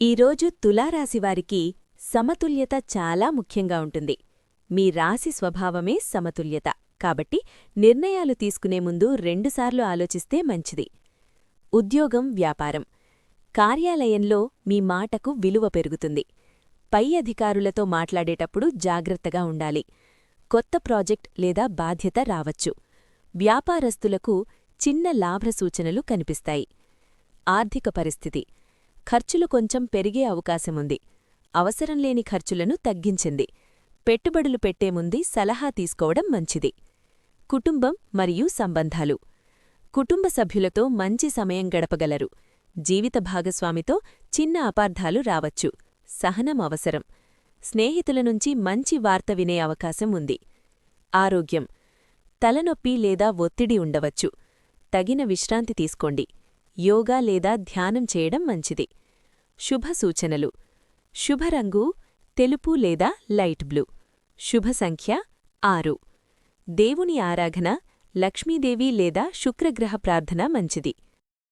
ఈరోజు తులారాశివారికి సమతుల్యత చాలా ముఖ్యంగా ఉంటుంది. మీ రాశి స్వభావమే సమతుల్యత కాబట్టి నిర్ణయాలు తీసుకునే ముందు రెండుసార్లు ఆలోచిస్తే మంచిది. ఉద్యోగం, వ్యాపారం. కార్యాలయంలో మీ మాటకు విలువ పెరుగుతుంది. పై అధికారులతో మాట్లాడేటప్పుడు జాగ్రత్తగా ఉండాలి. కొత్త ప్రాజెక్ట్ లేదా బాధ్యత రావచ్చు. వ్యాపారస్తులకు చిన్న లాభ సూచనలు కనిపిస్తాయి. ఆర్థిక పరిస్థితి. ఖర్చులు కొంచెం పెరిగే అవకాశముంది. అవసరంలేని ఖర్చులను తగ్గించింది. పెట్టుబడులు పెట్టే ముందు సలహా తీసుకోవడం మంచిది. కుటుంబం మరియు సంబంధాలు. కుటుంబ సభ్యులతో మంచి సమయం గడపగలరు. జీవిత భాగస్వామితో చిన్న అపార్థాలు రావచ్చు. సహనం అవసరం. స్నేహితుల నుంచి మంచి వార్త వినే అవకాశం ఉంది. ఆరోగ్యం. తలనొప్పి లేదా ఒత్తిడి ఉండవచ్చు. తగిన విశ్రాంతి తీసుకోండి. యోగా లేదా ధ్యానం చేయడం మంచిది. శుభ సూచనలు. శుభరంగు తెలుపు లేదా లైట్ బ్లూ. శుభ సంఖ్య 6. దేవుని ఆరాధన లక్ష్మీదేవి లేదా శుక్రగ్రహ ప్రార్థన మంచిది.